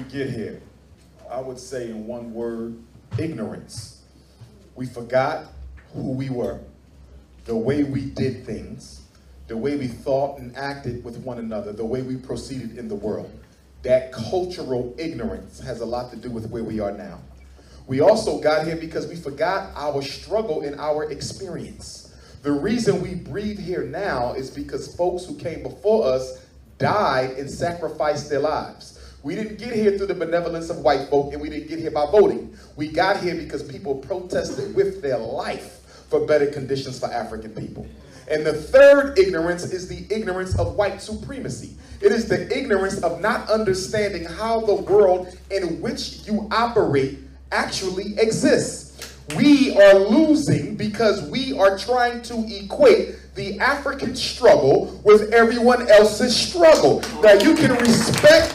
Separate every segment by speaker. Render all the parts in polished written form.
Speaker 1: get here? I would say in one word, ignorance. We forgot who we were, the way we did things, the way we thought and acted with one another, the way we proceeded in the world. That cultural ignorance has a lot to do with where we are now. We also got here because we forgot our struggle and our experience. The reason we breathe here now is because folks who came before us died and sacrificed their lives. We didn't get here through the benevolence of white folk, and we didn't get here by voting. We got here because people protested with their life for better conditions for African people. And the third ignorance is the ignorance of white supremacy. It is the ignorance of not understanding how the world in which you operate actually exists. We are losing because we are trying to equate the African struggle with everyone else's struggle. Now you can respect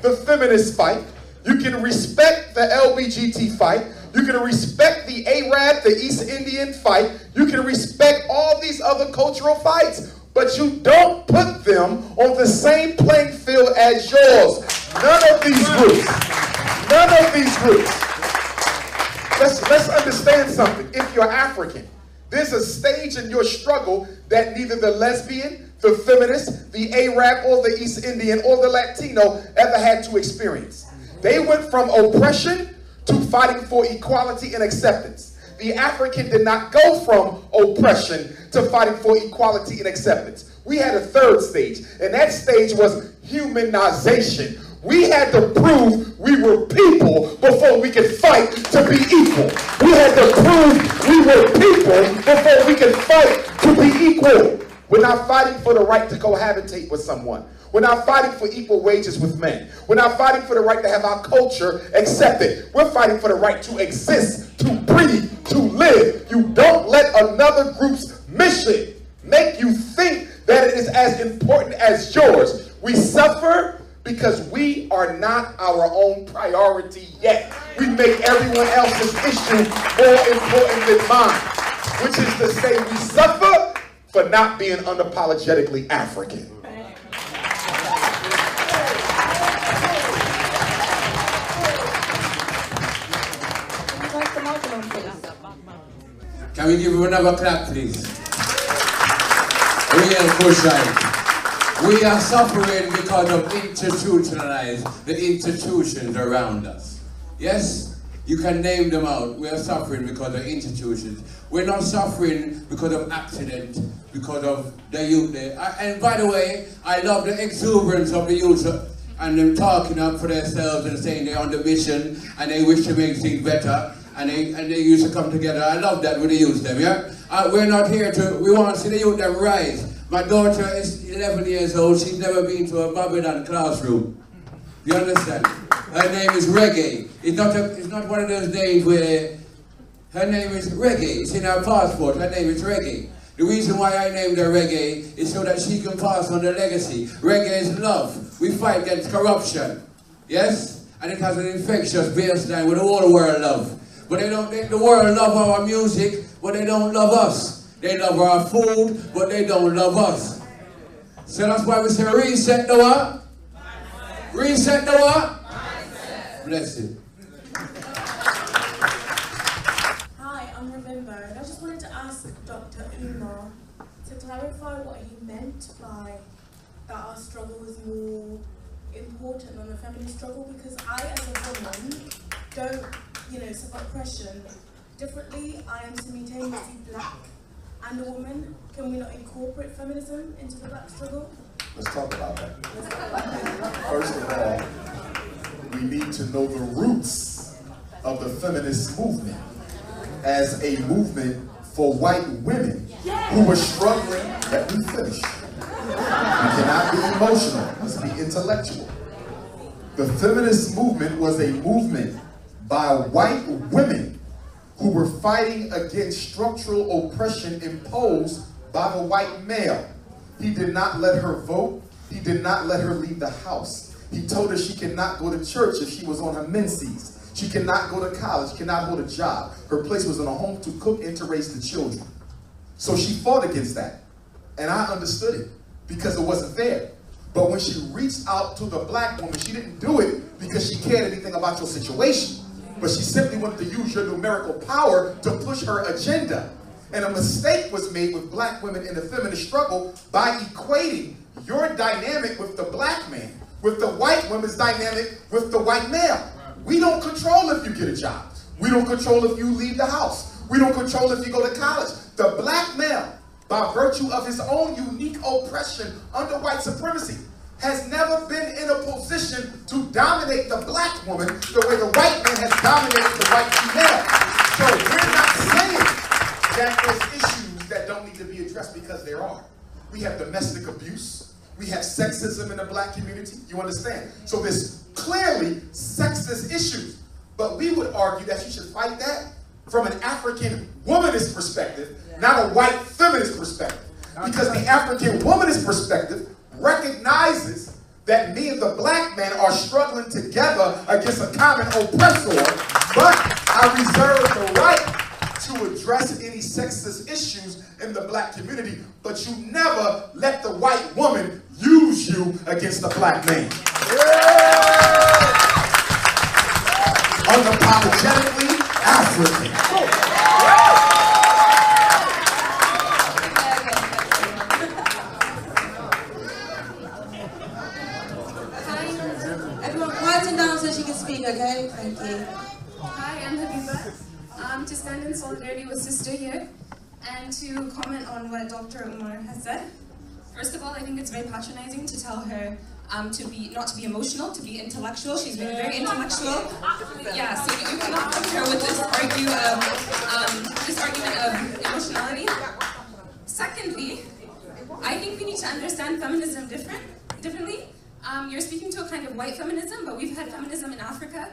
Speaker 1: the feminist fight, you can respect the LBGT fight, you can respect the Arab, the East Indian fight, you can respect all these other cultural fights, but you don't put them on the same playing field as yours. None of these groups. Let's understand something. If you're African, there's a stage in your struggle that neither the lesbian, the feminist, the Arab, or the East Indian, or the Latino ever had to experience. They went from oppression to fighting for equality and acceptance. The African did not go from oppression to fighting for equality and acceptance. We had a third stage, and that stage was humanization. We had to prove we were people before we could fight to be equal. We had to prove we were people before we could fight to be equal. We're not fighting for the right to cohabitate with someone. We're not fighting for equal wages with men. We're not fighting for the right to have our culture accepted. We're fighting for the right to exist, to breathe, to live. You don't let another group's mission make you think that it is as important as yours. We suffer because we are not our own priority yet. We make everyone else's issue more important than mine, which is to say we suffer for not being unapologetically African.
Speaker 2: Can we give him another clap, please? Real push-out. We are suffering because of the institutions around us. Yes? You can name them out. We are suffering because of institutions. We're not suffering because of accident, because of the youth there. And by the way, I love the exuberance of the youth and them talking up for themselves and saying they're on the mission and they wish to make things better. And they used to come together. I love that with the youth them, yeah? We're not here we want to see the youth them rise. My daughter is 11 years old. She's never been to a Babylon classroom. You understand? Her name is Reggae. It's not one of those names where her name is Reggae. It's in her passport. Her name is Reggae. The reason why I named her Reggae is so that she can pass on the legacy. Reggae is love. We fight against corruption. Yes? And it has an infectious baseline with the whole world love. But the world love our music, but they don't love us. They love our food, but they don't love us. So that's why we say reset the what? Reset the what? Bless you.
Speaker 3: Hi, I'm November, and I just wanted to ask Dr. Umar to clarify what he meant by that our struggle is more important than the feminist struggle, because I, as a woman, don't suffer oppression differently. I am simultaneously black and a woman. Can we not incorporate feminism into the black struggle?
Speaker 1: Let's talk about that. First of all, we need to know the roots of the feminist movement as a movement for white women who were struggling. Let me finish. We cannot be emotional. Let's be intellectual. The feminist movement was a movement by white women who were fighting against structural oppression imposed by the white male. He did not let her vote. He did not let her leave the house. He told her she cannot go to church if she was on her menses. She cannot go to college, cannot hold a job. Her place was in a home to cook and to raise the children. So she fought against that. And I understood it because it wasn't fair. But when she reached out to the black woman, she didn't do it because she cared anything about your situation. But she simply wanted to use your numerical power to push her agenda. And a mistake was made with black women in the feminist struggle by equating your dynamic with the black man, with the white woman's dynamic with the white male. We don't control if you get a job. We don't control if you leave the house. We don't control if you go to college. The black male, by virtue of his own unique oppression under white supremacy, has never been in a position to dominate the black woman the way the white man has dominated the white female. So we're not saying that there's issues that don't need to be addressed, because there are. We have domestic abuse. We have sexism in the black community. You understand? So there's clearly sexist issues. But we would argue that you should fight that from an African womanist perspective, not a white feminist perspective. Because the African womanist perspective recognizes that me and the black man are struggling together against a common oppressor, but I reserve the right to address any sexist issues in the black community, but you never let the white woman use you against the black man. Unapologetically African.
Speaker 4: Everyone quieten down so she can speak, okay? Thank you.
Speaker 5: Hi, I'm Habiba. To stand in solidarity with sister here and to comment on what Dr. Umar has said. First of all, I think it's very patronizing to tell her not to be emotional, to be intellectual. She's been very intellectual. Yeah, so you cannot come to her with this argument of emotionality. Secondly, I think we need to understand feminism differently. You're speaking to a kind of white feminism, but we've had feminism in Africa,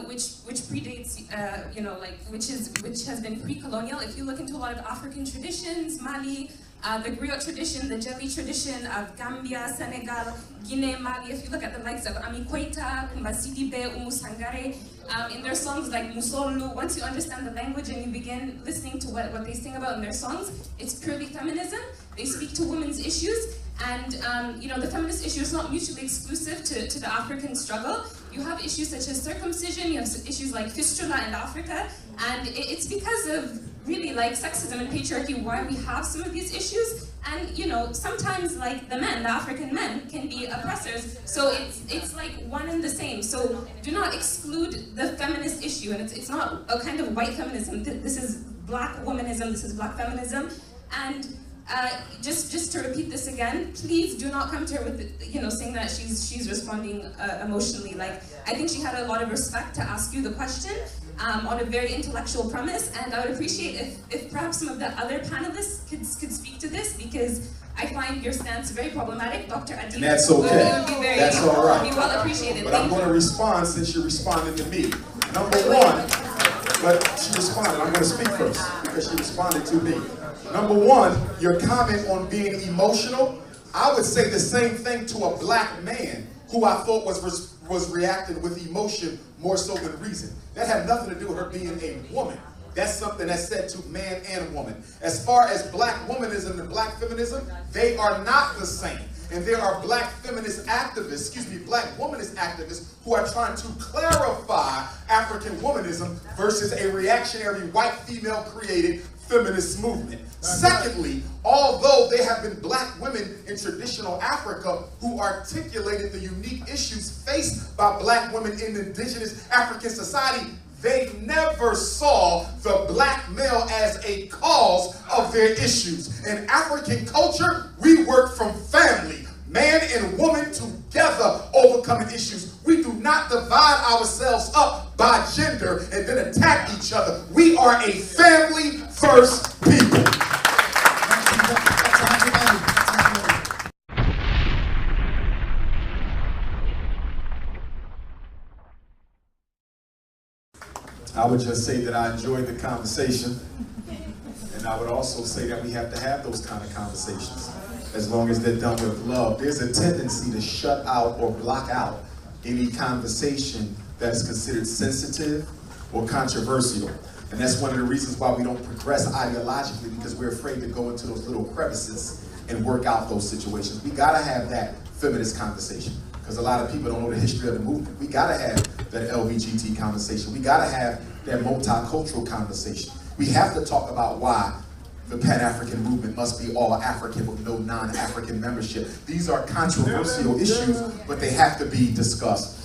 Speaker 5: which predates, which has been pre-colonial. If you look into a lot of African traditions, Mali, the griot tradition, the jelly tradition of Gambia, Senegal, Guinea, Mali. If you look at the likes of Ami Koita, Kumbasidibe, Umusangare, in their songs like Musolu, once you understand the language and you begin listening to what they sing about in their songs, it's purely feminism. They speak to women's issues. And the feminist issue is not mutually exclusive to the African struggle. You have issues such as circumcision, you have issues like fistula in Africa, and it's because of really like sexism and patriarchy why we have some of these issues. And sometimes like the African men can be oppressors, so it's like one and the same. So do not exclude the feminist issue, and it's not a kind of white feminism. This is black womanism, this is black feminism. And just to repeat this again, please do not come to her with saying that she's responding emotionally. Like, I think she had a lot of respect to ask you the question on a very intellectual premise, and I would appreciate if perhaps some of the other panelists could speak to this, because I find your stance very problematic. Dr. Adib,
Speaker 1: and that's okay.
Speaker 5: It would be very,
Speaker 1: that's all right.
Speaker 5: Be well appreciated.
Speaker 1: But I'm going to respond since you responded to me. Number one, but she responded. I'm going to speak first because she responded to me. Number one, your comment on being emotional, I would say the same thing to a black man who I thought was reacting with emotion more so than reason. That had nothing to do with her being a woman. That's something that's said to man and woman. As far as black womanism and black feminism, they are not the same. And there are black feminist activists, black womanist activists who are trying to clarify African womanism versus a reactionary white female created feminist movement. Secondly, although there have been black women in traditional Africa who articulated the unique issues faced by black women in indigenous African society, they never saw the black male as a cause of their issues. In African culture, we work from family, man and woman together overcoming issues. We do not divide ourselves up by gender and then attack each other. We are a family first people. I would just say that I enjoyed the conversation, and I would also say that we have to have those kind of conversations as long as they're done with love. There's a tendency to shut out or block out any conversation that's considered sensitive or controversial. And that's one of the reasons why we don't progress ideologically, because we're afraid to go into those little crevices and work out those situations. We gotta have that feminist conversation, because a lot of people don't know the history of the movement. We gotta have that LBGT conversation. We gotta have that multicultural conversation. We have to talk about why the Pan-African movement must be all African with no non-African membership. These are controversial issues, but they have to be discussed.